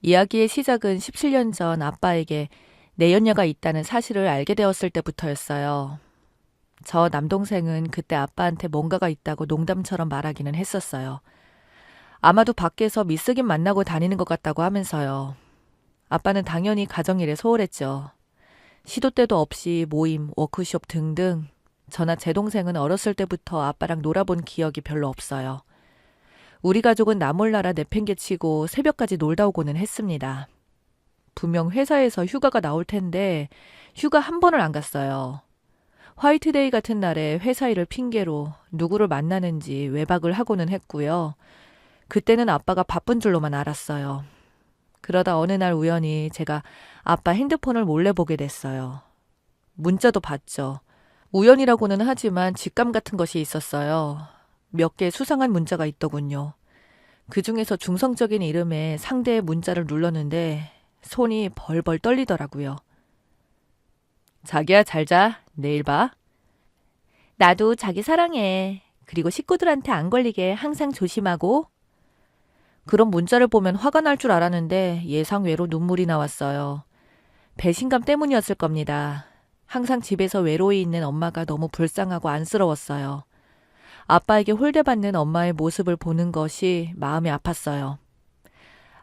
이야기의 시작은 17년 전 아빠에게 내연녀가 있다는 사실을 알게 되었을 때부터였어요. 저 남동생은 그때 아빠한테 뭔가가 있다고 농담처럼 말하기는 했었어요. 아마도 밖에서 미쓰긴 만나고 다니는 것 같다고 하면서요. 아빠는 당연히 가정일에 소홀했죠. 시도 때도 없이 모임, 워크숍 등등. 저나 제 동생은 어렸을 때부터 아빠랑 놀아본 기억이 별로 없어요. 우리 가족은 나 몰라라 내팽개치고 새벽까지 놀다 오고는 했습니다. 분명 회사에서 휴가가 나올 텐데 휴가 한 번을 안 갔어요. 화이트데이 같은 날에 회사 일을 핑계로 누구를 만나는지 외박을 하고는 했고요. 그때는 아빠가 바쁜 줄로만 알았어요. 그러다 어느 날 우연히 제가 아빠 핸드폰을 몰래 보게 됐어요. 문자도 봤죠. 우연이라고는 하지만 직감 같은 것이 있었어요. 몇 개 수상한 문자가 있더군요. 그 중에서 중성적인 이름의 상대의 문자를 눌렀는데 손이 벌벌 떨리더라고요. 자기야 잘 자. 내일 봐. 나도 자기 사랑해. 그리고 식구들한테 안 걸리게 항상 조심하고. 그런 문자를 보면 화가 날 줄 알았는데 예상외로 눈물이 나왔어요. 배신감 때문이었을 겁니다. 항상 집에서 외로이 있는 엄마가 너무 불쌍하고 안쓰러웠어요. 아빠에게 홀대받는 엄마의 모습을 보는 것이 마음이 아팠어요.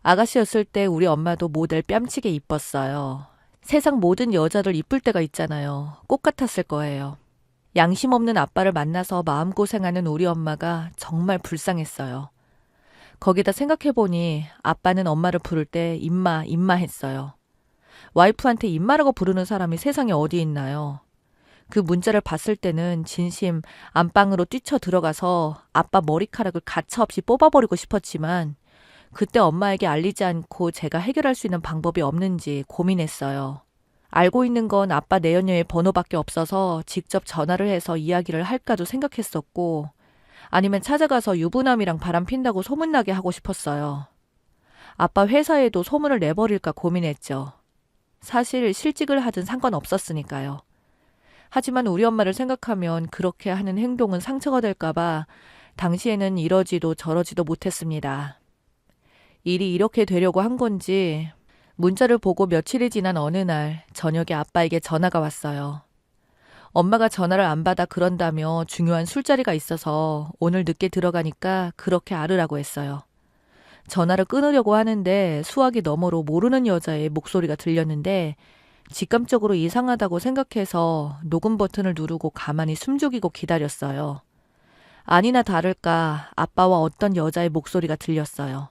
아가씨였을 때 우리 엄마도 모델 뺨치게 이뻤어요. 세상 모든 여자들 이쁠 때가 있잖아요. 꽃 같았을 거예요. 양심 없는 아빠를 만나서 마음고생하는 우리 엄마가 정말 불쌍했어요. 거기다 생각해보니 아빠는 엄마를 부를 때 임마, 임마 했어요. 와이프한테 임마라고 부르는 사람이 세상에 어디 있나요? 그 문자를 봤을 때는 진심 안방으로 뛰쳐 들어가서 아빠 머리카락을 가차없이 뽑아버리고 싶었지만 그때 엄마에게 알리지 않고 제가 해결할 수 있는 방법이 없는지 고민했어요. 알고 있는 건 아빠 내연녀의 번호밖에 없어서 직접 전화를 해서 이야기를 할까도 생각했었고 아니면 찾아가서 유부남이랑 바람 핀다고 소문나게 하고 싶었어요. 아빠 회사에도 소문을 내버릴까 고민했죠. 사실 실직을 하든 상관없었으니까요. 하지만 우리 엄마를 생각하면 그렇게 하는 행동은 상처가 될까봐 당시에는 이러지도 저러지도 못했습니다. 일이 이렇게 되려고 한 건지 문자를 보고 며칠이 지난 어느 날 저녁에 아빠에게 전화가 왔어요. 엄마가 전화를 안 받아 그런다며 중요한 술자리가 있어서 오늘 늦게 들어가니까 그렇게 알으라고 했어요. 전화를 끊으려고 하는데 수화기 너머로 모르는 여자의 목소리가 들렸는데 직감적으로 이상하다고 생각해서 녹음 버튼을 누르고 가만히 숨죽이고 기다렸어요. 아니나 다를까 아빠와 어떤 여자의 목소리가 들렸어요.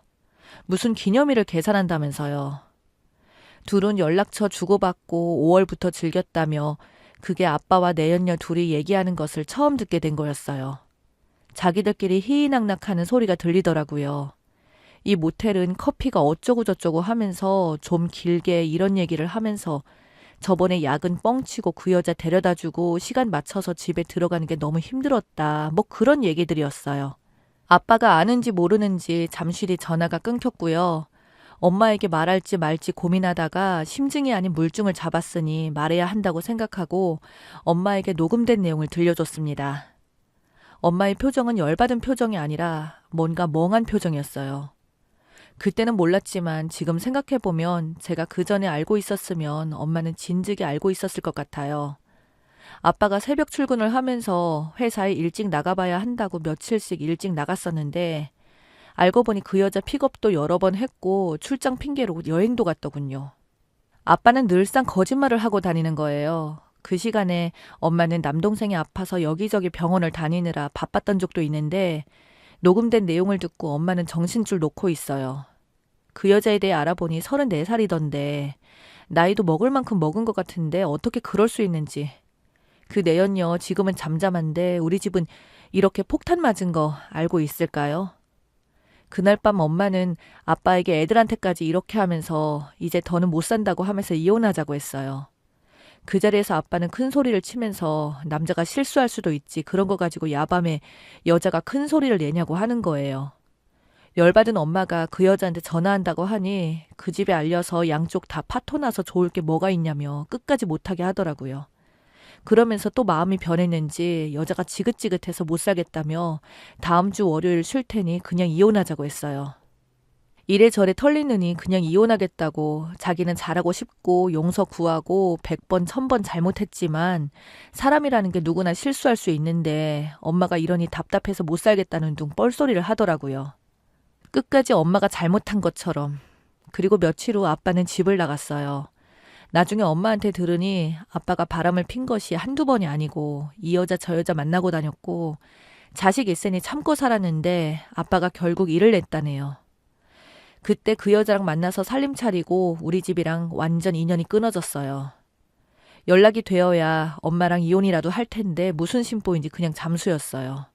무슨 기념일을 계산한다면서요. 둘은 연락처 주고받고 5월부터 즐겼다며 그게 아빠와 내연녀 둘이 얘기하는 것을 처음 듣게 된 거였어요. 자기들끼리 희희낙낙하는 소리가 들리더라고요. 이 모텔은 커피가 어쩌고저쩌고 하면서 좀 길게 이런 얘기를 하면서 저번에 야근 뻥치고 그 여자 데려다주고 시간 맞춰서 집에 들어가는 게 너무 힘들었다. 뭐 그런 얘기들이었어요. 아빠가 아는지 모르는지 잠시 뒤 전화가 끊겼고요. 엄마에게 말할지 말지 고민하다가 심증이 아닌 물증을 잡았으니 말해야 한다고 생각하고 엄마에게 녹음된 내용을 들려줬습니다. 엄마의 표정은 열받은 표정이 아니라 뭔가 멍한 표정이었어요. 그때는 몰랐지만 지금 생각해보면 제가 그 전에 알고 있었으면 엄마는 진즉에 알고 있었을 것 같아요. 아빠가 새벽 출근을 하면서 회사에 일찍 나가봐야 한다고 며칠씩 일찍 나갔었는데 알고 보니 그 여자 픽업도 여러 번 했고 출장 핑계로 여행도 갔더군요. 아빠는 늘상 거짓말을 하고 다니는 거예요. 그 시간에 엄마는 남동생이 아파서 여기저기 병원을 다니느라 바빴던 적도 있는데 녹음된 내용을 듣고 엄마는 정신줄 놓고 있어요. 그 여자에 대해 알아보니 34살이던데 나이도 먹을 만큼 먹은 것 같은데 어떻게 그럴 수 있는지. 그 내연녀 지금은 잠잠한데 우리 집은 이렇게 폭탄 맞은 거 알고 있을까요? 그날 밤 엄마는 아빠에게 애들한테까지 이렇게 하면서 이제 더는 못 산다고 하면서 이혼하자고 했어요. 그 자리에서 아빠는 큰 소리를 치면서 남자가 실수할 수도 있지 그런 거 가지고 야밤에 여자가 큰 소리를 내냐고 하는 거예요. 열받은 엄마가 그 여자한테 전화한다고 하니 그 집에 알려서 양쪽 다 파토나서 좋을 게 뭐가 있냐며 끝까지 못하게 하더라고요. 그러면서 또 마음이 변했는지 여자가 지긋지긋해서 못 살겠다며 다음 주 월요일 쉴 테니 그냥 이혼하자고 했어요. 이래저래 털리느니 그냥 이혼하겠다고 자기는 잘하고 싶고 용서 구하고 100번, 1000번 잘못했지만 사람이라는 게 누구나 실수할 수 있는데 엄마가 이러니 답답해서 못 살겠다는 둥 뻘소리를 하더라고요. 끝까지 엄마가 잘못한 것처럼. 그리고 며칠 후 아빠는 집을 나갔어요. 나중에 엄마한테 들으니 아빠가 바람을 핀 것이 한두 번이 아니고 이 여자 저 여자 만나고 다녔고 자식 있으니 참고 살았는데 아빠가 결국 일을 냈다네요. 그때 그 여자랑 만나서 살림 차리고 우리 집이랑 완전 인연이 끊어졌어요. 연락이 되어야 엄마랑 이혼이라도 할 텐데 무슨 심보인지 그냥 잠수였어요.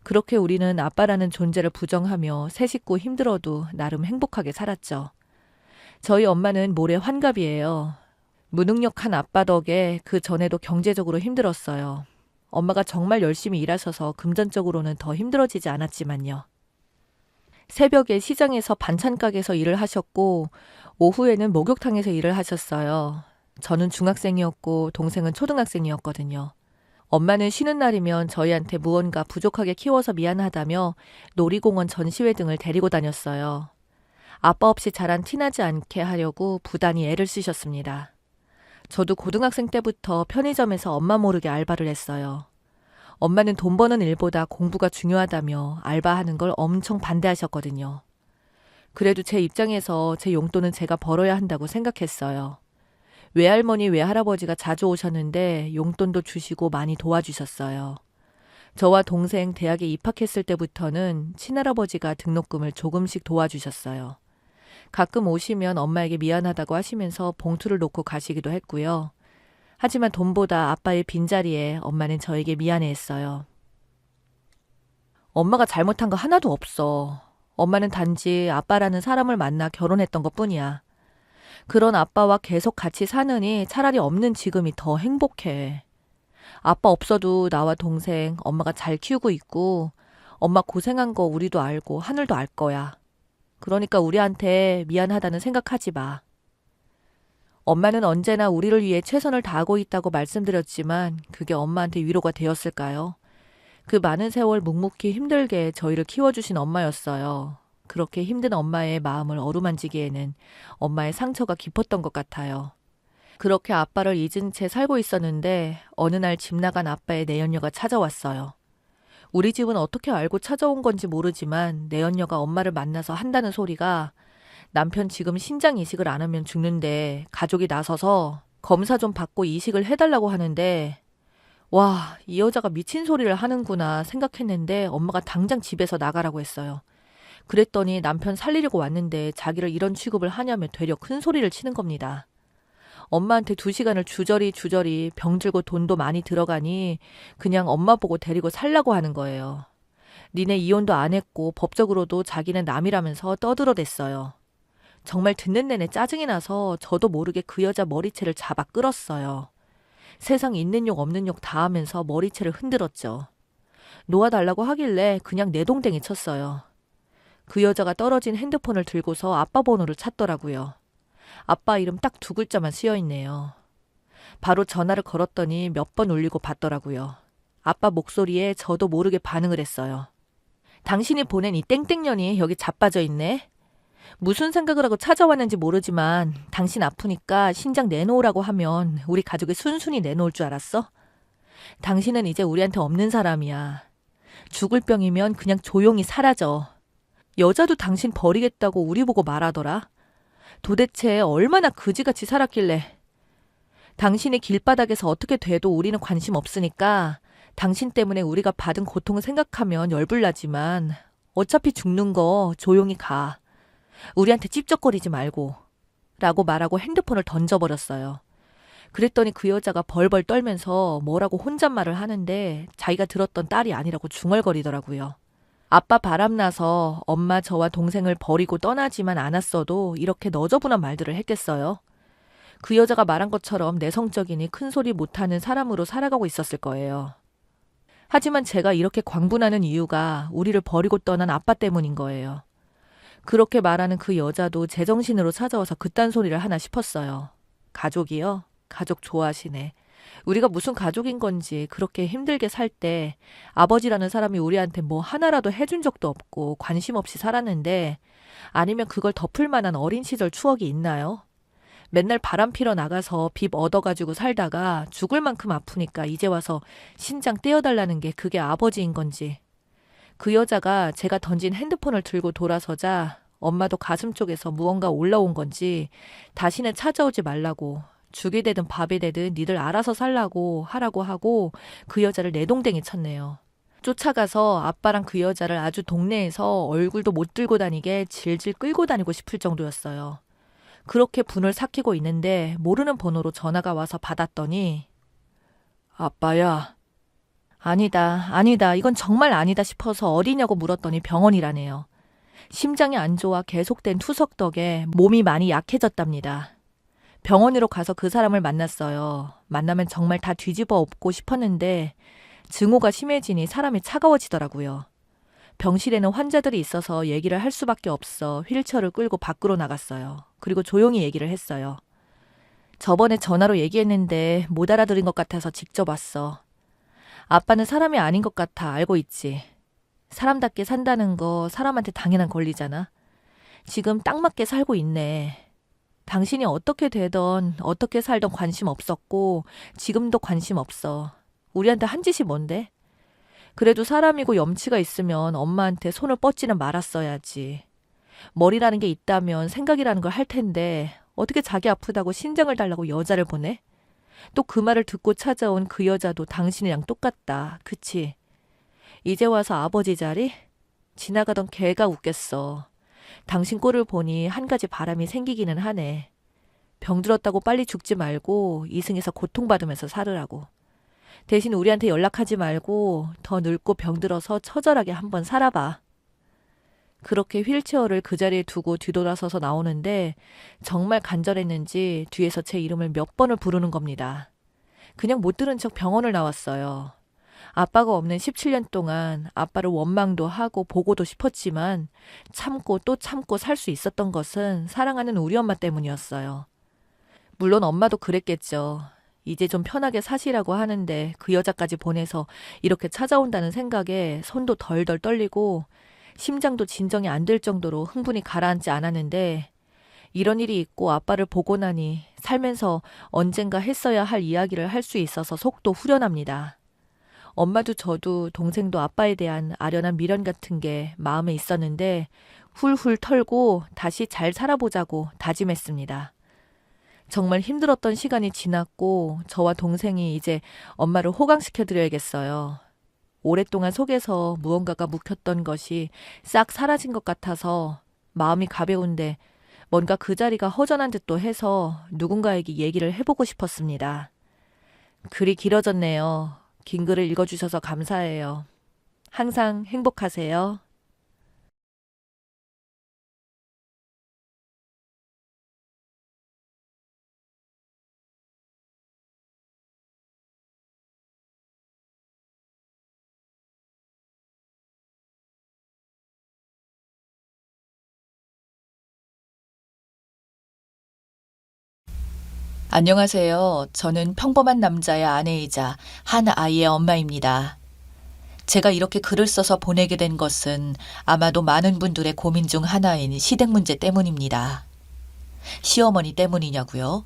그렇게 우리는 아빠라는 존재를 부정하며 세 식구 힘들어도 나름 행복하게 살았죠. 저희 엄마는 모래 환갑이에요. 무능력한 아빠 덕에 그 전에도 경제적으로 힘들었어요. 엄마가 정말 열심히 일하셔서 금전적으로는 더 힘들어지지 않았지만요. 새벽에 시장에서 반찬 가게에서 일을 하셨고 오후에는 목욕탕에서 일을 하셨어요. 저는 중학생이었고 동생은 초등학생이었거든요. 엄마는 쉬는 날이면 저희한테 무언가 부족하게 키워서 미안하다며 놀이공원 전시회 등을 데리고 다녔어요. 아빠 없이 자란 티나지 않게 하려고 부단히 애를 쓰셨습니다. 저도 고등학생 때부터 편의점에서 엄마 모르게 알바를 했어요. 엄마는 돈 버는 일보다 공부가 중요하다며 알바하는 걸 엄청 반대하셨거든요. 그래도 제 입장에서 제 용돈은 제가 벌어야 한다고 생각했어요. 외할머니, 외할아버지가 자주 오셨는데 용돈도 주시고 많이 도와주셨어요. 저와 동생 대학에 입학했을 때부터는 친할아버지가 등록금을 조금씩 도와주셨어요. 가끔 오시면 엄마에게 미안하다고 하시면서 봉투를 놓고 가시기도 했고요. 하지만 돈보다 아빠의 빈자리에 엄마는 저에게 미안해했어요. 엄마가 잘못한 거 하나도 없어. 엄마는 단지 아빠라는 사람을 만나 결혼했던 것뿐이야. 그런 아빠와 계속 같이 사느니 차라리 없는 지금이 더 행복해. 아빠 없어도 나와 동생 엄마가 잘 키우고 있고 엄마 고생한 거 우리도 알고 하늘도 알 거야. 그러니까 우리한테 미안하다는 생각하지 마. 엄마는 언제나 우리를 위해 최선을 다하고 있다고 말씀드렸지만 그게 엄마한테 위로가 되었을까요? 그 많은 세월 묵묵히 힘들게 저희를 키워주신 엄마였어요. 그렇게 힘든 엄마의 마음을 어루만지기에는 엄마의 상처가 깊었던 것 같아요. 그렇게 아빠를 잊은 채 살고 있었는데 어느 날 집 나간 아빠의 내연녀가 찾아왔어요. 우리 집은 어떻게 알고 찾아온 건지 모르지만 내연녀가 엄마를 만나서 한다는 소리가 남편 지금 신장 이식을 안 하면 죽는데 가족이 나서서 검사 좀 받고 이식을 해달라고 하는데 와, 이 여자가 미친 소리를 하는구나 생각했는데 엄마가 당장 집에서 나가라고 했어요. 그랬더니 남편 살리려고 왔는데 자기를 이런 취급을 하냐며 되려 큰 소리를 치는 겁니다. 엄마한테 2시간을 주저리 병들고 돈도 많이 들어가니 그냥 엄마 보고 데리고 살라고 하는 거예요. 니네 이혼도 안 했고 법적으로도 자기는 남이라면서 떠들어댔어요. 정말 듣는 내내 짜증이 나서 저도 모르게 그 여자 머리채를 잡아 끌었어요. 세상 있는 욕 없는 욕 다 하면서 머리채를 흔들었죠. 놓아달라고 하길래 그냥 내동댕이 쳤어요. 그 여자가 떨어진 핸드폰을 들고서 아빠 번호를 찾더라고요. 아빠 이름 딱 2글자만 쓰여있네요. 바로 전화를 걸었더니 몇 번 울리고 받더라고요. 아빠 목소리에 저도 모르게 반응을 했어요. 당신이 보낸 이 땡땡년이 여기 자빠져 있네. 무슨 생각을 하고 찾아왔는지 모르지만 당신 아프니까 신장 내놓으라고 하면 우리 가족이 순순히 내놓을 줄 알았어? 당신은 이제 우리한테 없는 사람이야. 죽을 병이면 그냥 조용히 사라져. 여자도 당신 버리겠다고 우리 보고 말하더라. 도대체 얼마나 그지같이 살았길래. 당신이 길바닥에서 어떻게 돼도 우리는 관심 없으니까 당신 때문에 우리가 받은 고통을 생각하면 열불나지만 어차피 죽는 거 조용히 가. 우리한테 찝쩍거리지 말고. 라고 말하고 핸드폰을 던져버렸어요. 그랬더니 그 여자가 벌벌 떨면서 뭐라고 혼잣말을 하는데 자기가 들었던 딸이 아니라고 중얼거리더라고요. 아빠 바람나서 엄마 저와 동생을 버리고 떠나지만 않았어도 이렇게 너저분한 말들을 했겠어요. 그 여자가 말한 것처럼 내성적이니 큰소리 못하는 사람으로 살아가고 있었을 거예요. 하지만 제가 이렇게 광분하는 이유가 우리를 버리고 떠난 아빠 때문인 거예요. 그렇게 말하는 그 여자도 제정신으로 찾아와서 그딴 소리를 하나 싶었어요. 가족이요? 가족 좋아하시네. 우리가 무슨 가족인 건지 그렇게 힘들게 살 때 아버지라는 사람이 우리한테 뭐 하나라도 해준 적도 없고 관심 없이 살았는데 아니면 그걸 덮을 만한 어린 시절 추억이 있나요? 맨날 바람 피러 나가서 빚 얻어가지고 살다가 죽을 만큼 아프니까 이제 와서 신장 떼어달라는 게 그게 아버지인 건지. 그 여자가 제가 던진 핸드폰을 들고 돌아서자 엄마도 가슴 쪽에서 무언가 올라온 건지 다시는 찾아오지 말라고, 죽이 되든 밥이 되든 니들 알아서 살라고 하라고 하고 그 여자를 내동댕이 쳤네요. 쫓아가서 아빠랑 그 여자를 아주 동네에서 얼굴도 못 들고 다니게 질질 끌고 다니고 싶을 정도였어요. 그렇게 분을 삭히고 있는데 모르는 번호로 전화가 와서 받았더니 아빠야. 아니다, 아니다, 이건 정말 아니다 싶어서 어디냐고 물었더니 병원이라네요. 심장이 안 좋아 계속된 투석 덕에 몸이 많이 약해졌답니다. 병원으로 가서 그 사람을 만났어요. 만나면 정말 다 뒤집어 엎고 싶었는데 증오가 심해지니 사람이 차가워지더라고요. 병실에는 환자들이 있어서 얘기를 할 수밖에 없어 휠체어를 끌고 밖으로 나갔어요. 그리고 조용히 얘기를 했어요. 저번에 전화로 얘기했는데 못 알아들은 것 같아서 직접 왔어. 아빠는 사람이 아닌 것 같아 알고 있지. 사람답게 산다는 거 사람한테 당연한 권리잖아. 지금 딱 맞게 살고 있네. 당신이 어떻게 되던 어떻게 살던 관심 없었고 지금도 관심 없어. 우리한테 한 짓이 뭔데? 그래도 사람이고 염치가 있으면 엄마한테 손을 뻗지는 말았어야지. 머리라는 게 있다면 생각이라는 걸 할 텐데 어떻게 자기 아프다고 신장을 달라고 여자를 보내? 또 그 말을 듣고 찾아온 그 여자도 당신이랑 똑같다. 그치? 이제 와서 아버지 자리? 지나가던 개가 웃겠어. 당신 꼴을 보니 한 가지 바람이 생기기는 하네. 병들었다고 빨리 죽지 말고 이승에서 고통받으면서 살으라고. 대신 우리한테 연락하지 말고 더 늙고 병들어서 처절하게 한번 살아봐. 그렇게 휠체어를 그 자리에 두고 뒤돌아서서 나오는데 정말 간절했는지 뒤에서 제 이름을 몇 번을 부르는 겁니다. 그냥 못 들은 척 병원을 나왔어요. 아빠가 없는 17년 동안 아빠를 원망도 하고 보고도 싶었지만 참고 또 참고 살 수 있었던 것은 사랑하는 우리 엄마 때문이었어요. 물론 엄마도 그랬겠죠. 이제 좀 편하게 사시라고 하는데 그 여자까지 보내서 이렇게 찾아온다는 생각에 손도 덜덜 떨리고 심장도 진정이 안 될 정도로 흥분이 가라앉지 않았는데 이런 일이 있고 아빠를 보고 나니 살면서 언젠가 했어야 할 이야기를 할 수 있어서 속도 후련합니다. 엄마도 저도 동생도 아빠에 대한 아련한 미련 같은 게 마음에 있었는데 훌훌 털고 다시 잘 살아보자고 다짐했습니다. 정말 힘들었던 시간이 지났고 저와 동생이 이제 엄마를 호강시켜드려야겠어요. 오랫동안 속에서 무언가가 묵혔던 것이 싹 사라진 것 같아서 마음이 가벼운데 뭔가 그 자리가 허전한 듯도 해서 누군가에게 얘기를 해보고 싶었습니다. 글이 길어졌네요. 긴 글을 읽어주셔서 감사해요. 항상 행복하세요. 안녕하세요. 저는 평범한 남자의 아내이자 한 아이의 엄마입니다. 제가 이렇게 글을 써서 보내게 된 것은 아마도 많은 분들의 고민 중 하나인 시댁 문제 때문입니다. 시어머니 때문이냐고요?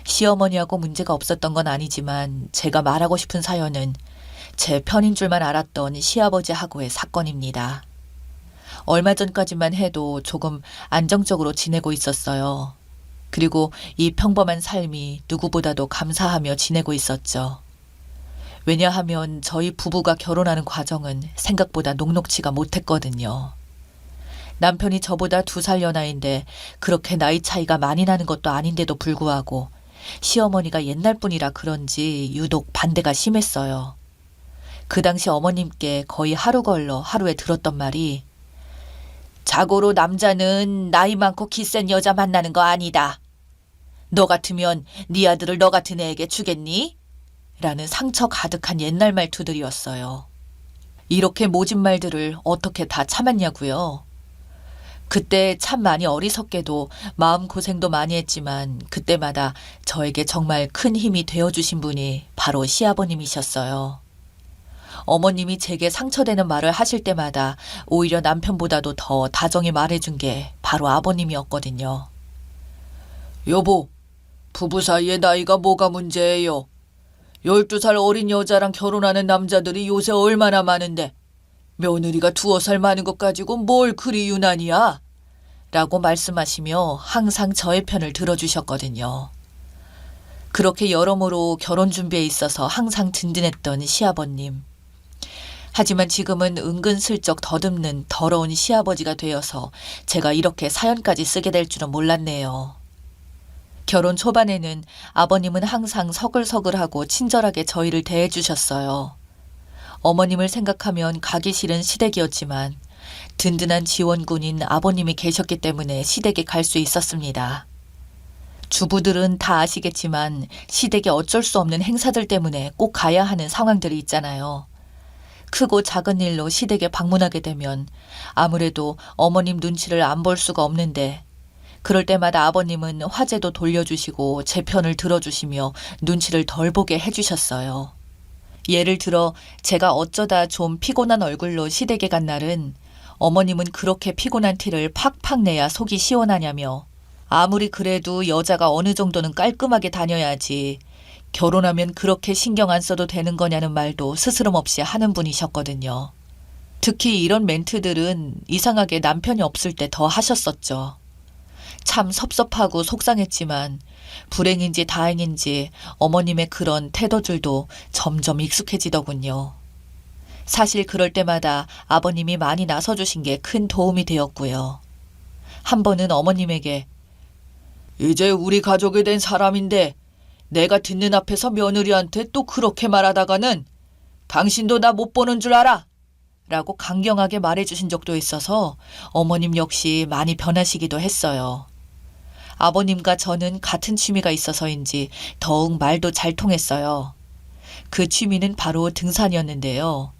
시어머니하고 문제가 없었던 건 아니지만 제가 말하고 싶은 사연은 제 편인 줄만 알았던 시아버지하고의 사건입니다. 얼마 전까지만 해도 조금 안정적으로 지내고 있었어요. 그리고 이 평범한 삶이 누구보다도 감사하며 지내고 있었죠. 왜냐하면 저희 부부가 결혼하는 과정은 생각보다 녹록지가 못했거든요. 남편이 저보다 2살 연하인데 그렇게 나이 차이가 많이 나는 것도 아닌데도 불구하고 시어머니가 옛날 분이라 그런지 유독 반대가 심했어요. 그 당시 어머님께 거의 하루 걸러 하루에 들었던 말이 자고로 남자는 나이 많고 기센 여자 만나는 거 아니다. 너 같으면 네 아들을 너 같은 애에게 주겠니? 라는 상처 가득한 옛날 말투들이었어요. 이렇게 모진 말들을 어떻게 다 참았냐고요. 그때 참 많이 어리석게도 마음고생도 많이 했지만 그때마다 저에게 정말 큰 힘이 되어주신 분이 바로 시아버님이셨어요. 어머님이 제게 상처되는 말을 하실 때마다 오히려 남편보다도 더 다정히 말해준 게 바로 아버님이었거든요. 여보, 부부 사이의 나이가 뭐가 문제예요? 12살 어린 여자랑 결혼하는 남자들이 요새 얼마나 많은데 며느리가 2살 많은 것 가지고 뭘 그리 유난이야? 라고 말씀하시며 항상 저의 편을 들어주셨거든요. 그렇게 여러모로 결혼 준비에 있어서 항상 든든했던 시아버님. 하지만 지금은 은근슬쩍 더듬는 더러운 시아버지가 되어서 제가 이렇게 사연까지 쓰게 될 줄은 몰랐네요. 결혼 초반에는 아버님은 항상 서글서글하고 친절하게 저희를 대해주셨어요. 어머님을 생각하면 가기 싫은 시댁이었지만 든든한 지원군인 아버님이 계셨기 때문에 시댁에 갈 수 있었습니다. 주부들은 다 아시겠지만 시댁에 어쩔 수 없는 행사들 때문에 꼭 가야 하는 상황들이 있잖아요. 크고 작은 일로 시댁에 방문하게 되면 아무래도 어머님 눈치를 안 볼 수가 없는데 그럴 때마다 아버님은 화제도 돌려주시고 제 편을 들어주시며 눈치를 덜 보게 해주셨어요. 예를 들어 제가 어쩌다 좀 피곤한 얼굴로 시댁에 간 날은 어머님은 그렇게 피곤한 티를 팍팍 내야 속이 시원하냐며 아무리 그래도 여자가 어느 정도는 깔끔하게 다녀야지 결혼하면 그렇게 신경 안 써도 되는 거냐는 말도 스스럼 없이 하는 분이셨거든요. 특히 이런 멘트들은 이상하게 남편이 없을 때 더 하셨었죠. 참 섭섭하고 속상했지만 불행인지 다행인지 어머님의 그런 태도들도 점점 익숙해지더군요. 사실 그럴 때마다 아버님이 많이 나서주신 게 큰 도움이 되었고요. 한 번은 어머님에게 이제 우리 가족이 된 사람인데 내가 듣는 앞에서 며느리한테 또 그렇게 말하다가는 당신도 나 못 보는 줄 알아! 라고 강경하게 말해주신 적도 있어서 어머님 역시 많이 변하시기도 했어요. 아버님과 저는 같은 취미가 있어서인지 더욱 말도 잘 통했어요. 그 취미는 바로 등산이었는데요.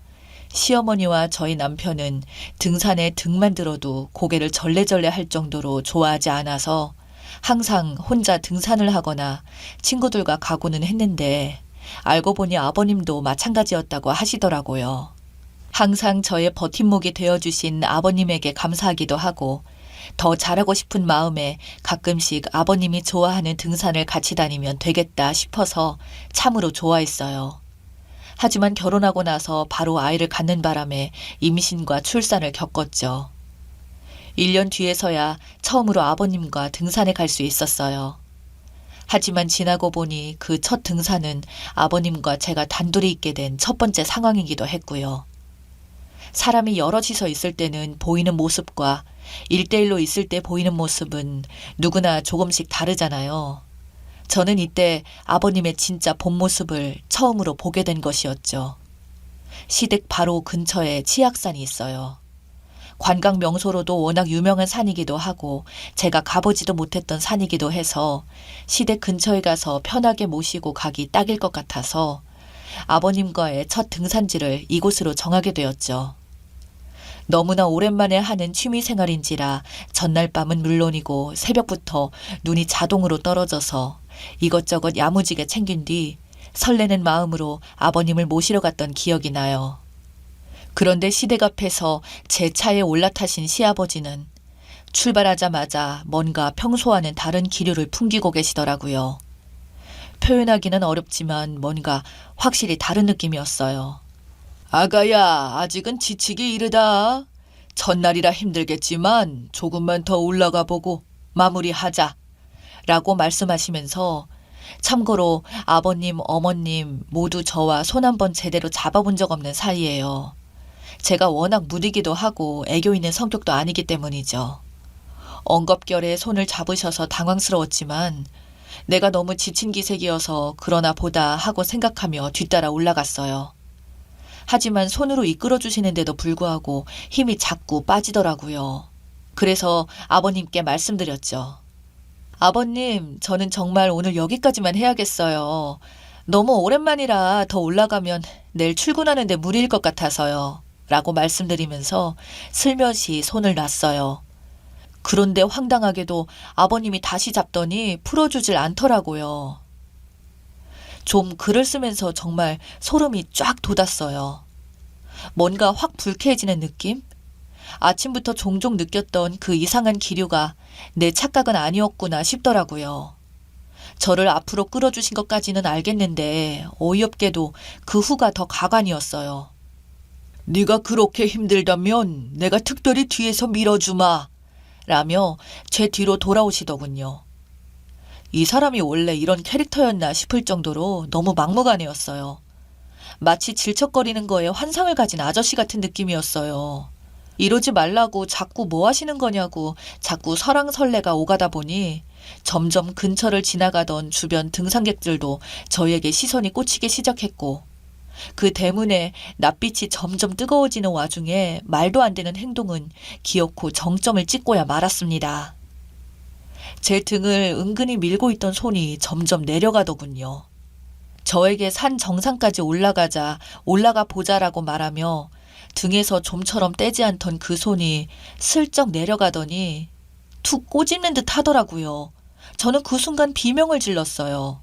시어머니와 저희 남편은 등산에 등만 들어도 고개를 절레절레 할 정도로 좋아하지 않아서 항상 혼자 등산을 하거나 친구들과 가고는 했는데 알고 보니 아버님도 마찬가지였다고 하시더라고요. 항상 저의 버팀목이 되어주신 아버님에게 감사하기도 하고 더 잘하고 싶은 마음에 가끔씩 아버님이 좋아하는 등산을 같이 다니면 되겠다 싶어서 참으로 좋아했어요. 하지만 결혼하고 나서 바로 아이를 갖는 바람에 임신과 출산을 겪었죠. 1년 뒤에서야 처음으로 아버님과 등산에 갈 수 있었어요. 하지만 지나고 보니 그 첫 등산은 아버님과 제가 단둘이 있게 된 첫 번째 상황이기도 했고요. 사람이 여럿이서 있을 때는 보이는 모습과 1대1로 있을 때 보이는 모습은 누구나 조금씩 다르잖아요. 저는 이때 아버님의 진짜 본 모습을 처음으로 보게 된 것이었죠. 시댁 바로 근처에 치악산이 있어요. 관광 명소로도 워낙 유명한 산이기도 하고 제가 가보지도 못했던 산이기도 해서 시댁 근처에 가서 편하게 모시고 가기 딱일 것 같아서 아버님과의 첫 등산지를 이곳으로 정하게 되었죠. 너무나 오랜만에 하는 취미 생활인지라 전날 밤은 물론이고 새벽부터 눈이 자동으로 떨어져서 이것저것 야무지게 챙긴 뒤 설레는 마음으로 아버님을 모시러 갔던 기억이 나요. 그런데 시댁 앞에서 제 차에 올라타신 시아버지는 출발하자마자 뭔가 평소와는 다른 기류를 풍기고 계시더라고요. 표현하기는 어렵지만 뭔가 확실히 다른 느낌이었어요. 아가야, 아직은 지치기 이르다. 첫날이라 힘들겠지만 조금만 더 올라가 보고 마무리하자. 라고 말씀하시면서 참고로 아버님, 어머님 모두 저와 손 한 번 제대로 잡아본 적 없는 사이예요. 제가 워낙 무디기도 하고 애교 있는 성격도 아니기 때문이죠. 엉겁결에 손을 잡으셔서 당황스러웠지만 내가 너무 지친 기색이어서 그러나 보다 하고 생각하며 뒤따라 올라갔어요. 하지만 손으로 이끌어 주시는데도 불구하고 힘이 자꾸 빠지더라고요. 그래서 아버님께 말씀드렸죠. 아버님, 저는 정말 오늘 여기까지만 해야겠어요. 너무 오랜만이라 더 올라가면 내일 출근하는데 무리일 것 같아서요. 라고 말씀드리면서 슬며시 손을 놨어요. 그런데 황당하게도 아버님이 다시 잡더니 풀어주질 않더라고요. 좀 글을 쓰면서 정말 소름이 쫙 돋았어요. 뭔가 확 불쾌해지는 느낌? 아침부터 종종 느꼈던 그 이상한 기류가 내 착각은 아니었구나 싶더라고요. 저를 앞으로 끌어주신 것까지는 알겠는데 어이없게도 그 후가 더 가관이었어요. 네가 그렇게 힘들다면 내가 특별히 뒤에서 밀어주마 라며 제 뒤로 돌아오시더군요. 이 사람이 원래 이런 캐릭터였나 싶을 정도로 너무 막무가내였어요. 마치 질척거리는 거에 환상을 가진 아저씨 같은 느낌이었어요. 이러지 말라고 자꾸 뭐 하시는 거냐고 자꾸 설왕설래가 오가다 보니 점점 근처를 지나가던 주변 등산객들도 저에게 시선이 꽂히기 시작했고, 그 대문에 낯빛이 점점 뜨거워지는 와중에 말도 안 되는 행동은 기어코 정점을 찍고야 말았습니다. 제 등을 은근히 밀고 있던 손이 점점 내려가더군요. 저에게 산 정상까지 올라가자 올라가 보자라고 말하며 등에서 좀처럼 떼지 않던 그 손이 슬쩍 내려가더니 툭 꼬집는 듯 하더라고요. 저는 그 순간 비명을 질렀어요.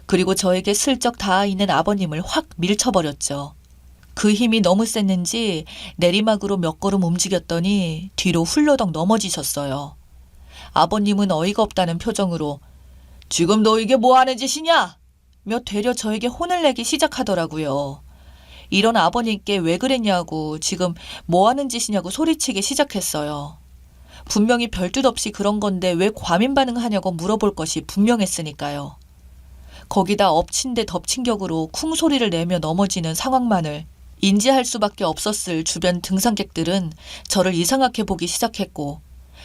그리고 저에게 슬쩍 닿아 있는 아버님을 확 밀쳐버렸죠. 그 힘이 너무 셌는지 내리막으로 몇 걸음 움직였더니 뒤로 훌러덩 넘어지셨어요. 아버님은 어이가 없다는 표정으로 지금 너 이게 뭐 하는 짓이냐? 며 되려 저에게 혼을 내기 시작하더라고요. 이런 아버님께 왜 그랬냐고, 지금 뭐 하는 짓이냐고 소리치기 시작했어요. 분명히 별뜻 없이 그런 건데 왜 과민 반응하냐고 물어볼 것이 분명했으니까요. 거기다 엎친 데 덮친 격으로 쿵 소리를 내며 넘어지는 상황만을 인지할 수밖에 없었을 주변 등산객들은 저를 이상하게 보기 시작했고,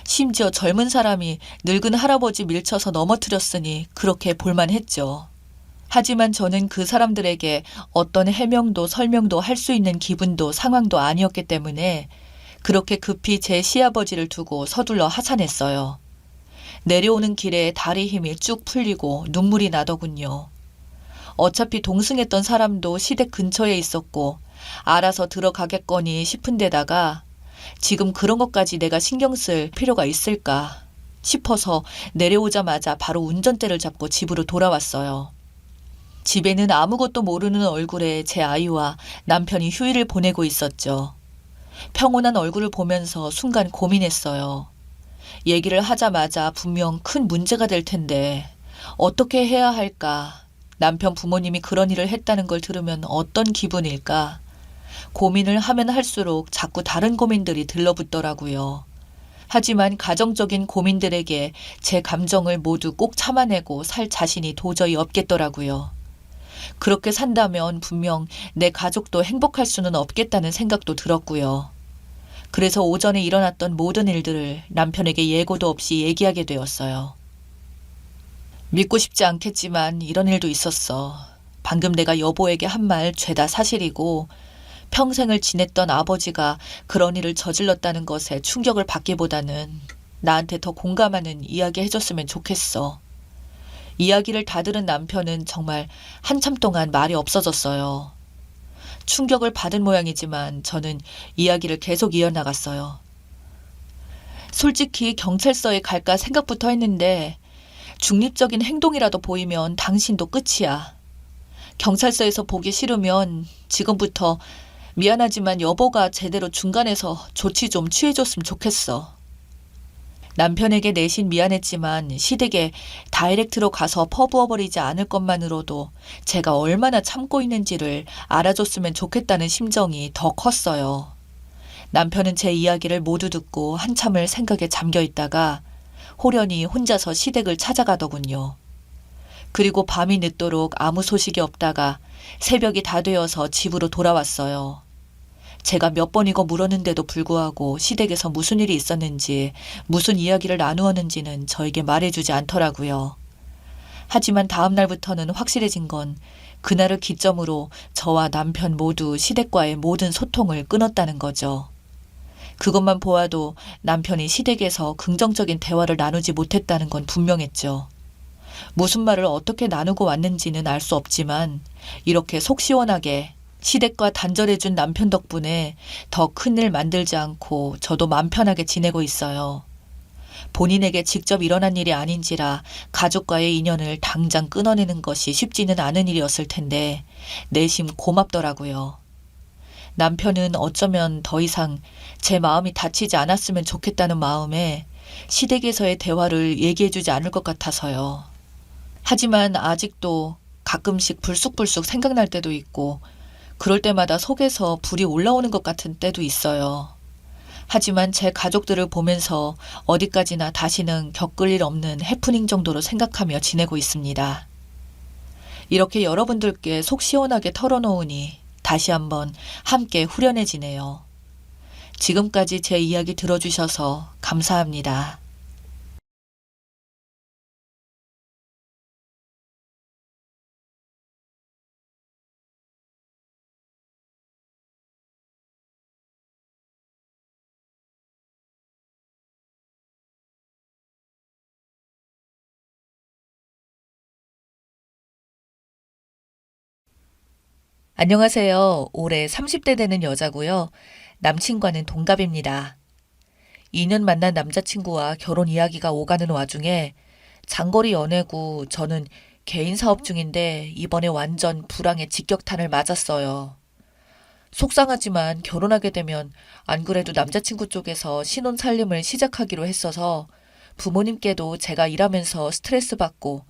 심지어 젊은 사람이 늙은 할아버지 밀쳐서 넘어뜨렸으니 그렇게 볼만했죠. 하지만 저는 그 사람들에게 어떤 해명도 설명도 할 수 있는 기분도 상황도 아니었기 때문에 그렇게 급히 제 시아버지를 두고 서둘러 하산했어요. 내려오는 길에 다리 힘이 쭉 풀리고 눈물이 나더군요. 어차피 동승했던 사람도 시댁 근처에 있었고 알아서 들어가겠거니 싶은 데다가 지금 그런 것까지 내가 신경 쓸 필요가 있을까 싶어서 내려오자마자 바로 운전대를 잡고 집으로 돌아왔어요. 집에는 아무것도 모르는 얼굴에 제 아이와 남편이 휴일을 보내고 있었죠. 평온한 얼굴을 보면서 순간 고민했어요. 얘기를 하자마자 분명 큰 문제가 될 텐데 어떻게 해야 할까? 남편 부모님이 그런 일을 했다는 걸 들으면 어떤 기분일까? 고민을 하면 할수록 자꾸 다른 고민들이 들러붙더라고요. 하지만 가정적인 고민들에게 제 감정을 모두 꼭 참아내고 살 자신이 도저히 없겠더라고요. 그렇게 산다면 분명 내 가족도 행복할 수는 없겠다는 생각도 들었고요. 그래서 오전에 일어났던 모든 일들을 남편에게 예고도 없이 얘기하게 되었어요. 믿고 싶지 않겠지만 이런 일도 있었어. 방금 내가 여보에게 한 말 죄다 사실이고 평생을 지냈던 아버지가 그런 일을 저질렀다는 것에 충격을 받기보다는 나한테 더 공감하는 이야기 해줬으면 좋겠어. 이야기를 다 들은 남편은 정말 한참 동안 말이 없어졌어요. 충격을 받은 모양이지만 저는 이야기를 계속 이어나갔어요. 솔직히 경찰서에 갈까 생각부터 했는데 중립적인 행동이라도 보이면 당신도 끝이야. 경찰서에서 보기 싫으면 지금부터 미안하지만 여보가 제대로 중간에서 조치 좀 취해줬으면 좋겠어. 남편에게 내심 미안했지만 시댁에 다이렉트로 가서 퍼부어버리지 않을 것만으로도 제가 얼마나 참고 있는지를 알아줬으면 좋겠다는 심정이 더 컸어요. 남편은 제 이야기를 모두 듣고 한참을 생각에 잠겨 있다가 호련히 혼자서 시댁을 찾아가더군요. 그리고 밤이 늦도록 아무 소식이 없다가 새벽이 다 되어서 집으로 돌아왔어요. 제가 몇 번이고 물었는데도 불구하고 시댁에서 무슨 일이 있었는지, 무슨 이야기를 나누었는지는 저에게 말해주지 않더라고요. 하지만 다음 날부터는 확실해진 건 그날을 기점으로 저와 남편 모두 시댁과의 모든 소통을 끊었다는 거죠. 그것만 보아도 남편이 시댁에서 긍정적인 대화를 나누지 못했다는 건 분명했죠. 무슨 말을 어떻게 나누고 왔는지는 알 수 없지만 이렇게 속 시원하게 시댁과 단절해준 남편 덕분에 더 큰일 만들지 않고 저도 맘 편하게 지내고 있어요. 본인에게 직접 일어난 일이 아닌지라 가족과의 인연을 당장 끊어내는 것이 쉽지는 않은 일이었을 텐데 내심 고맙더라고요. 남편은 어쩌면 더 이상 제 마음이 다치지 않았으면 좋겠다는 마음에 시댁에서의 대화를 얘기해주지 않을 것 같아서요. 하지만 아직도 가끔씩 불쑥불쑥 생각날 때도 있고 그럴 때마다 속에서 불이 올라오는 것 같은 때도 있어요. 하지만 제 가족들을 보면서 어디까지나 다시는 겪을 일 없는 해프닝 정도로 생각하며 지내고 있습니다. 이렇게 여러분들께 속 시원하게 털어놓으니 다시 한번 함께 후련해지네요. 지금까지 제 이야기 들어주셔서 감사합니다. 안녕하세요. 올해 30대 되는 여자고요. 남친과는 동갑입니다. 2년 만난 남자친구와 결혼 이야기가 오가는 와중에 장거리 연애고 저는 개인 사업 중인데 이번에 완전 불황의 직격탄을 맞았어요. 속상하지만 결혼하게 되면 안 그래도 남자친구 쪽에서 신혼 살림을 시작하기로 했어서 부모님께도 제가 일하면서 스트레스 받고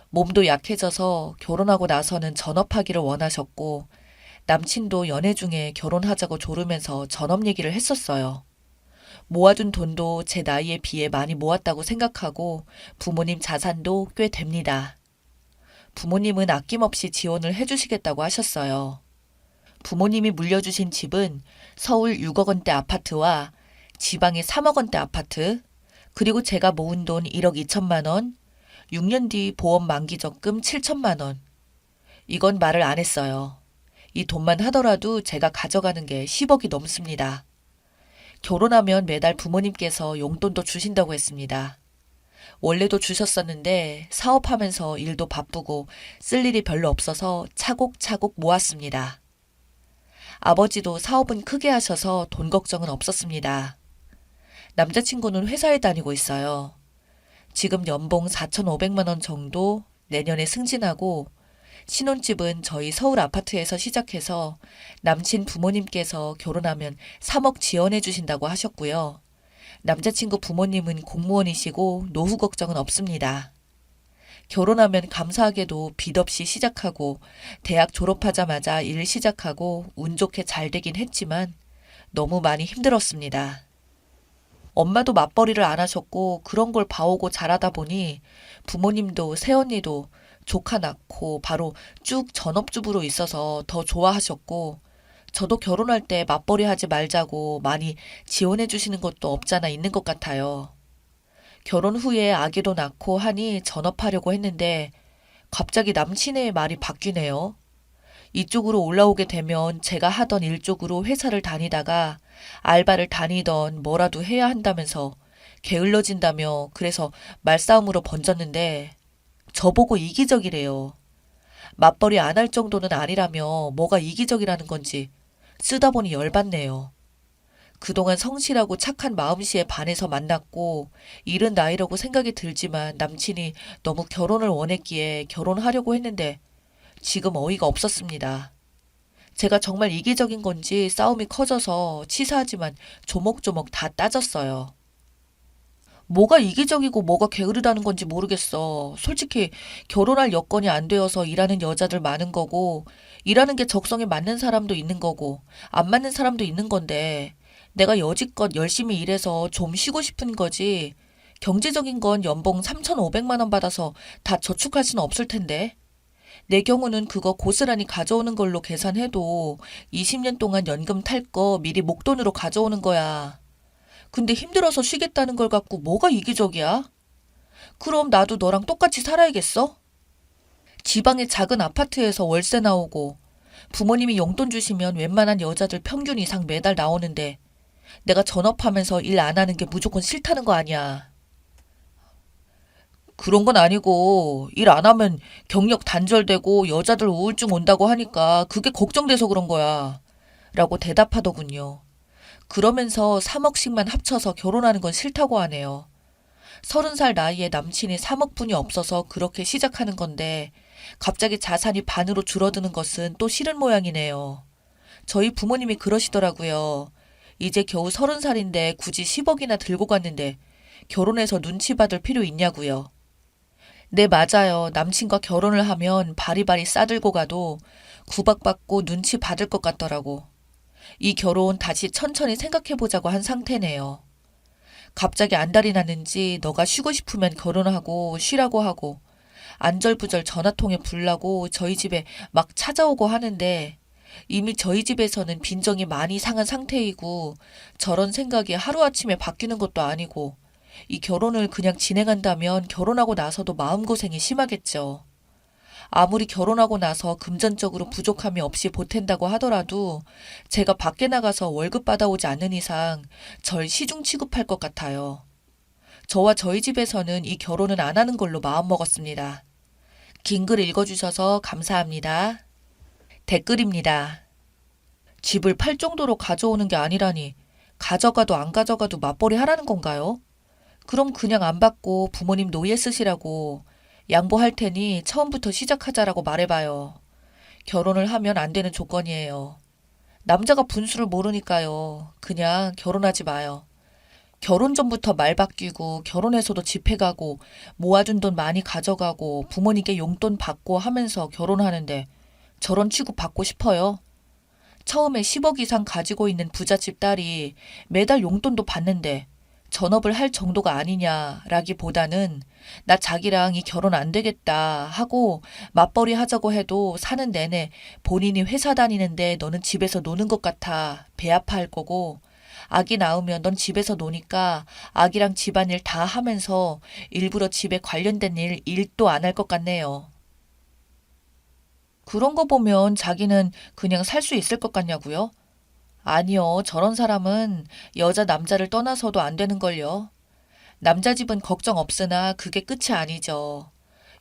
몸도 약해져서 결혼하고 나서는 전업하기를 원하셨고 남친도 연애 중에 결혼하자고 조르면서 전업 얘기를 했었어요. 모아둔 돈도 제 나이에 비해 많이 모았다고 생각하고 부모님 자산도 꽤 됩니다. 부모님은 아낌없이 지원을 해주시겠다고 하셨어요. 부모님이 물려주신 집은 서울 6억 원대 아파트와 지방의 3억 원대 아파트, 그리고 제가 모은 돈 1억 2천만 원, 6년 뒤 보험 만기 적금 7천만 원. 이건 말을 안 했어요. 이 돈만 하더라도 제가 가져가는 게 10억이 넘습니다. 결혼하면 매달 부모님께서 용돈도 주신다고 했습니다. 원래도 주셨었는데 사업하면서 일도 바쁘고 쓸 일이 별로 없어서 차곡차곡 모았습니다. 아버지도 사업은 크게 하셔서 돈 걱정은 없었습니다. 남자친구는 회사에 다니고 있어요. 지금 연봉 4,500만 원 정도 내년에 승진하고 신혼집은 저희 서울 아파트에서 시작해서 남친 부모님께서 결혼하면 3억 지원해 주신다고 하셨고요. 남자친구 부모님은 공무원이시고 노후 걱정은 없습니다. 결혼하면 감사하게도 빚 없이 시작하고 대학 졸업하자마자 일 시작하고 운 좋게 잘 되긴 했지만 너무 많이 힘들었습니다. 엄마도 맞벌이를 안 하셨고 그런 걸 봐오고 자라다 보니 부모님도 새언니도 조카 낳고 바로 쭉 전업주부로 있어서 더 좋아하셨고 저도 결혼할 때 맞벌이 하지 말자고 많이 지원해 주시는 것도 없잖아 있는 것 같아요. 결혼 후에 아기도 낳고 하니 전업하려고 했는데 갑자기 남친의 말이 바뀌네요. 이쪽으로 올라오게 되면 제가 하던 일 쪽으로 회사를 다니다가 알바를 다니던 뭐라도 해야 한다면서 게을러진다며 그래서 말싸움으로 번졌는데 저보고 이기적이래요. 맞벌이 안 할 정도는 아니라며 뭐가 이기적이라는 건지 쓰다 보니 열받네요. 그동안 성실하고 착한 마음씨에 반해서 만났고 이른 나이라고 생각이 들지만 남친이 너무 결혼을 원했기에 결혼하려고 했는데 지금 어이가 없었습니다. 제가 정말 이기적인 건지 싸움이 커져서 치사하지만 조목조목 다 따졌어요. 뭐가 이기적이고 뭐가 게으르다는 건지 모르겠어. 솔직히 결혼할 여건이 안 되어서 일하는 여자들 많은 거고 일하는 게 적성에 맞는 사람도 있는 거고 안 맞는 사람도 있는 건데 내가 여지껏 열심히 일해서 좀 쉬고 싶은 거지. 경제적인 건 연봉 3,500만 원 받아서 다 저축할 수는 없을 텐데. 내 경우는 그거 고스란히 가져오는 걸로 계산해도 20년 동안 연금 탈 거 미리 목돈으로 가져오는 거야. 근데 힘들어서 쉬겠다는 걸 갖고 뭐가 이기적이야? 그럼 나도 너랑 똑같이 살아야겠어? 지방의 작은 아파트에서 월세 나오고 부모님이 용돈 주시면 웬만한 여자들 평균 이상 매달 나오는데 내가 전업하면서 일 안 하는 게 무조건 싫다는 거 아니야. 그런 건 아니고 일 안 하면 경력 단절되고 여자들 우울증 온다고 하니까 그게 걱정돼서 그런 거야. 라고 대답하더군요. 그러면서 3억씩만 합쳐서 결혼하는 건 싫다고 하네요. 30살 나이에 남친이 3억뿐이 없어서 그렇게 시작하는 건데 갑자기 자산이 반으로 줄어드는 것은 또 싫은 모양이네요. 저희 부모님이 그러시더라고요. 이제 겨우 30살인데 굳이 10억이나 들고 갔는데 결혼해서 눈치 받을 필요 있냐고요. 네, 맞아요. 남친과 결혼을 하면 바리바리 싸들고 가도 구박받고 눈치 받을 것 같더라고. 이 결혼 다시 천천히 생각해보자고 한 상태네요. 갑자기 안달이 났는지 너가 쉬고 싶으면 결혼하고 쉬라고 하고 안절부절 전화통에 불라고 저희 집에 막 찾아오고 하는데 이미 저희 집에서는 빈정이 많이 상한 상태이고 저런 생각이 하루아침에 바뀌는 것도 아니고 이 결혼을 그냥 진행한다면 결혼하고 나서도 마음고생이 심하겠죠. 아무리 결혼하고 나서 금전적으로 부족함이 없이 보탠다고 하더라도 제가 밖에 나가서 월급 받아오지 않는 이상 절 시중 취급할 것 같아요. 저와 저희 집에서는 이 결혼은 안 하는 걸로 마음먹었습니다. 긴 글 읽어주셔서 감사합니다. 댓글입니다. 집을 팔 정도로 가져오는 게 아니라니 가져가도 안 가져가도 맞벌이 하라는 건가요? 그럼 그냥 안 받고 부모님 노예 쓰시라고 양보할 테니 처음부터 시작하자라고 말해봐요. 결혼을 하면 안 되는 조건이에요. 남자가 분수를 모르니까요. 그냥 결혼하지 마요. 결혼 전부터 말 바뀌고 결혼해서도 집회 가고 모아둔 돈 많이 가져가고 부모님께 용돈 받고 하면서 결혼하는데 저런 취급 받고 싶어요? 처음에 10억 이상 가지고 있는 부잣집 딸이 매달 용돈도 받는데 전업을 할 정도가 아니냐라기보다는 나 자기랑 이 결혼 안 되겠다 하고 맞벌이 하자고 해도 사는 내내 본인이 회사 다니는데 너는 집에서 노는 것 같아 배 아파할 거고 아기 낳으면 넌 집에서 노니까 아기랑 집안일 다 하면서 일부러 집에 관련된 일도 안 할 것 같네요. 그런 거 보면 자기는 그냥 살 수 있을 것 같냐고요? 아니요, 저런 사람은 여자 남자를 떠나서도 안 되는걸요. 남자 집은 걱정 없으나 그게 끝이 아니죠.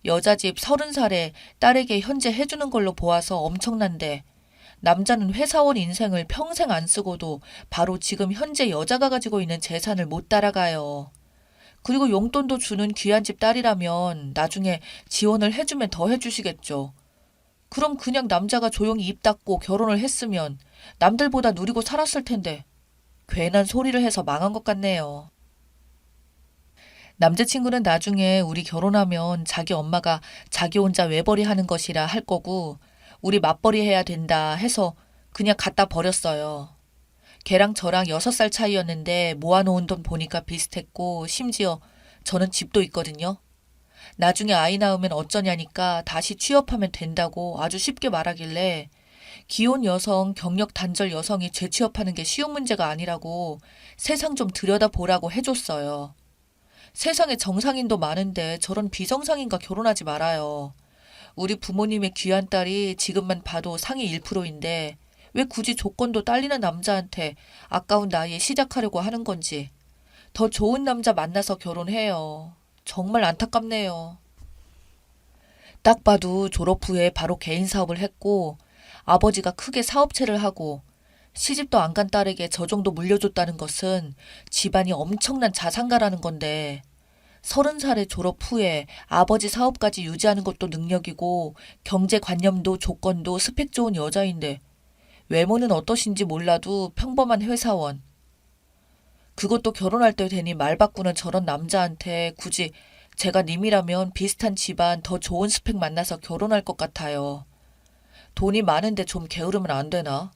여자 집 30살에 딸에게 현재 해주는 걸로 보아서 엄청난데 남자는 회사원 인생을 평생 안 쓰고도 바로 지금 현재 여자가 가지고 있는 재산을 못 따라가요. 그리고 용돈도 주는 귀한 집 딸이라면 나중에 지원을 해주면 더 해주시겠죠. 그럼 그냥 남자가 조용히 입 닫고 결혼을 했으면 남들보다 누리고 살았을 텐데 괜한 소리를 해서 망한 것 같네요. 남자친구는 나중에 우리 결혼하면 자기 엄마가 자기 혼자 외벌이 하는 것이라 할 거고 우리 맞벌이 해야 된다 해서 그냥 갖다 버렸어요. 걔랑 저랑 6살 차이였는데 모아놓은 돈 보니까 비슷했고 심지어 저는 집도 있거든요. 나중에 아이 낳으면 어쩌냐니까 다시 취업하면 된다고 아주 쉽게 말하길래 기혼 여성, 경력 단절 여성이 재취업하는 게 쉬운 문제가 아니라고 세상 좀 들여다보라고 해줬어요. 세상에 정상인도 많은데 저런 비정상인과 결혼하지 말아요. 우리 부모님의 귀한 딸이 지금만 봐도 상위 1%인데 왜 굳이 조건도 딸리는 남자한테 아까운 나이에 시작하려고 하는 건지. 더 좋은 남자 만나서 결혼해요. 정말 안타깝네요. 딱 봐도 졸업 후에 바로 개인 사업을 했고 아버지가 크게 사업체를 하고 시집도 안 간 딸에게 저 정도 물려줬다는 것은 집안이 엄청난 자산가라는 건데 30살에 졸업 후에 아버지 사업까지 유지하는 것도 능력이고 경제관념도 조건도 스펙 좋은 여자인데 외모는 어떠신지 몰라도 평범한 회사원. 그것도 결혼할 때 되니 말 바꾸는 저런 남자한테 굳이 제가 님이라면 비슷한 집안 더 좋은 스펙 만나서 결혼할 것 같아요. 돈이 많은데 좀 게으르면 안 되나?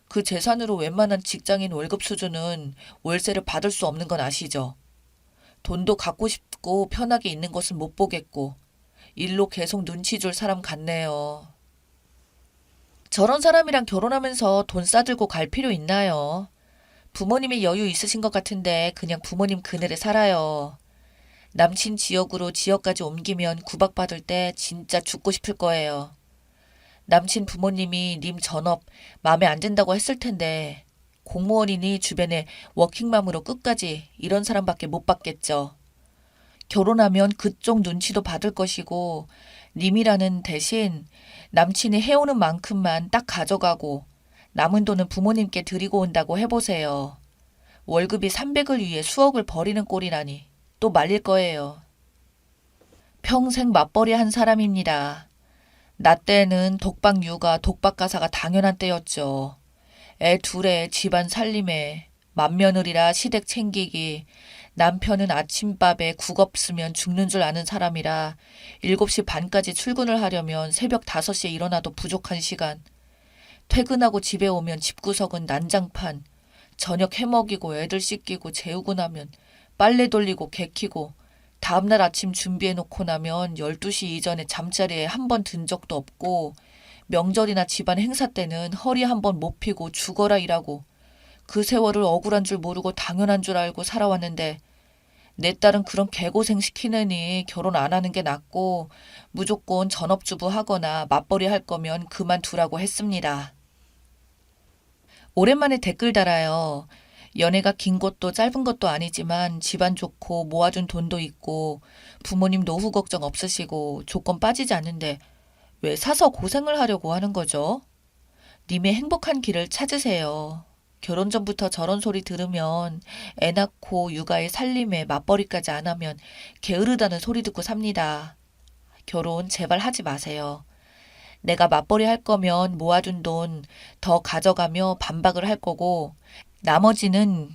그 재산으로 웬만한 직장인 월급 수준은 월세를 받을 수 없는 건 아시죠? 돈도 갖고 싶고 편하게 있는 것은 못 보겠고 일로 계속 눈치 줄 사람 같네요. 저런 사람이랑 결혼하면서 돈 싸들고 갈 필요 있나요? 부모님이 여유 있으신 것 같은데 그냥 부모님 그늘에 살아요. 남친 지역으로 지역까지 옮기면 구박받을 때 진짜 죽고 싶을 거예요. 남친 부모님이 님 전업 마음에 안 든다고 했을 텐데 공무원이니 주변에 워킹맘으로 끝까지 이런 사람밖에 못 받겠죠. 결혼하면 그쪽 눈치도 받을 것이고 님이라는 대신 남친이 해오는 만큼만 딱 가져가고 남은 돈은 부모님께 드리고 온다고 해보세요. 월급이 300을 위해 수억을 버리는 꼴이라니 또 말릴 거예요. 평생 맞벌이 한 사람입니다. 나 때는 독박 육아, 독박 가사가 당연한 때였죠. 애 둘에 집안 살림에 맏며느리라 시댁 챙기기, 남편은 아침밥에 국 없으면 죽는 줄 아는 사람이라 7시 반까지 출근을 하려면 새벽 5시에 일어나도 부족한 시간. 퇴근하고 집에 오면 집구석은 난장판. 저녁 해먹이고 애들 씻기고 재우고 나면 빨래 돌리고 개키고 다음날 아침 준비해놓고 나면 12시 이전에 잠자리에 한 번 든 적도 없고 명절이나 집안 행사 때는 허리 한 번 못 펴고 죽어라 일하고 그 세월을 억울한 줄 모르고 당연한 줄 알고 살아왔는데 내 딸은 그런 개고생 시키느니 결혼 안 하는 게 낫고 무조건 전업주부 하거나 맞벌이 할 거면 그만두라고 했습니다. 오랜만에 댓글 달아요. 연애가 긴 것도 짧은 것도 아니지만 집안 좋고 모아둔 돈도 있고 부모님 노후 걱정 없으시고 조건 빠지지 않는데 왜 사서 고생을 하려고 하는 거죠? 님의 행복한 길을 찾으세요. 결혼 전부터 저런 소리 들으면 애 낳고 육아에 살림에 맞벌이까지 안 하면 게으르다는 소리 듣고 삽니다. 결혼 제발 하지 마세요. 내가 맞벌이 할 거면 모아둔 돈 더 가져가며 반박을 할 거고 나머지는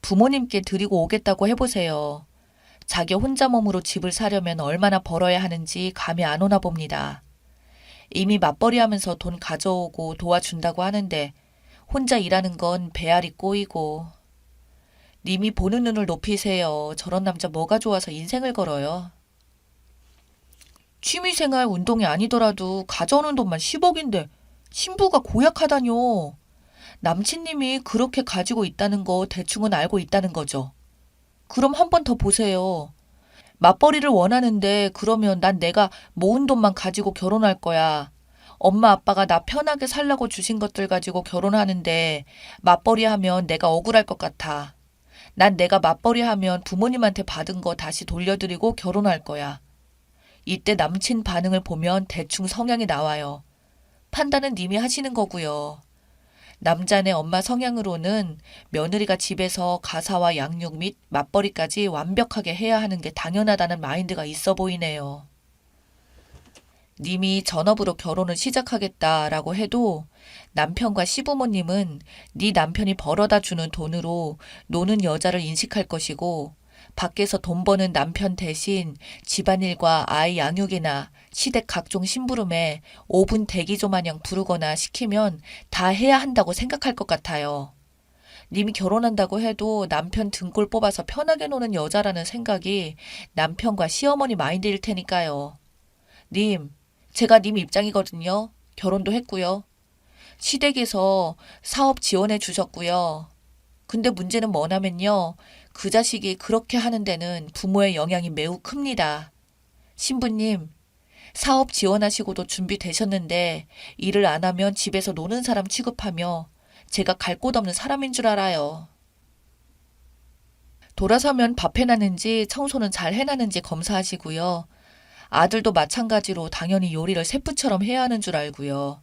부모님께 드리고 오겠다고 해보세요. 자기 혼자 몸으로 집을 사려면 얼마나 벌어야 하는지 감이 안 오나 봅니다. 이미 맞벌이 하면서 돈 가져오고 도와준다고 하는데 혼자 일하는 건 배알이 꼬이고. 님이 보는 눈을 높이세요. 저런 남자 뭐가 좋아서 인생을 걸어요. 취미생활 운동이 아니더라도 가져오는 돈만 10억인데 신부가 고약하다뇨. 남친님이 그렇게 가지고 있다는 거 대충은 알고 있다는 거죠. 그럼 한 번 더 보세요. 맞벌이를 원하는데 그러면 난 내가 모은 돈만 가지고 결혼할 거야. 엄마 아빠가 나 편하게 살라고 주신 것들 가지고 결혼하는데 맞벌이 하면 내가 억울할 것 같아. 난 내가 맞벌이 하면 부모님한테 받은 거 다시 돌려드리고 결혼할 거야. 이때 남친 반응을 보면 대충 성향이 나와요. 판단은 님이 하시는 거고요. 남자네 엄마 성향으로는 며느리가 집에서 가사와 양육 및 맞벌이까지 완벽하게 해야 하는 게 당연하다는 마인드가 있어 보이네요. 님이 전업으로 결혼을 시작하겠다라고 해도 남편과 시부모님은 네 남편이 벌어다 주는 돈으로 노는 여자를 인식할 것이고 밖에서 돈 버는 남편 대신 집안일과 아이 양육이나 시댁 각종 심부름에 5분 대기조 마냥 부르거나 시키면 다 해야 한다고 생각할 것 같아요. 님이 결혼한다고 해도 남편 등골 뽑아서 편하게 노는 여자라는 생각이 남편과 시어머니 마인드일 테니까요. 님, 제가 님 입장이거든요. 결혼도 했고요. 시댁에서 사업 지원해 주셨고요. 근데 문제는 뭐냐면요. 그 자식이 그렇게 하는 데는 부모의 영향이 매우 큽니다. 신부님, 사업 지원하시고도 준비되셨는데 일을 안 하면 집에서 노는 사람 취급하며 제가 갈 곳 없는 사람인 줄 알아요. 돌아서면 밥 해놨는지 청소는 잘 해놨는지 검사하시고요. 아들도 마찬가지로 당연히 요리를 셰프처럼 해야 하는 줄 알고요.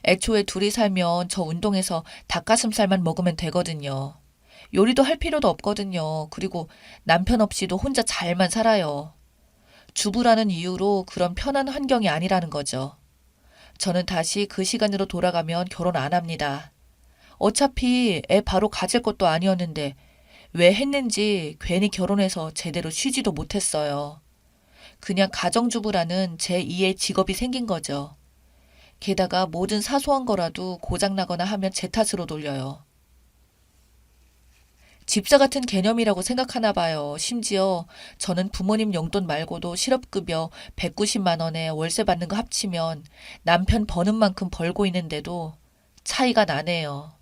애초에 둘이 살면 저 운동해서 닭가슴살만 먹으면 되거든요. 요리도 할 필요도 없거든요. 그리고 남편 없이도 혼자 잘만 살아요. 주부라는 이유로 그런 편한 환경이 아니라는 거죠. 저는 다시 그 시간으로 돌아가면 결혼 안 합니다. 어차피 애 바로 가질 것도 아니었는데 왜 했는지 괜히 결혼해서 제대로 쉬지도 못했어요. 그냥 가정주부라는 제2의 직업이 생긴 거죠. 게다가 모든 사소한 거라도 고장나거나 하면 제 탓으로 돌려요. 집사 같은 개념이라고 생각하나 봐요. 심지어 저는 부모님 용돈 말고도 실업급여 190만 원에 월세 받는 거 합치면 남편 버는 만큼 벌고 있는데도 차이가 나네요.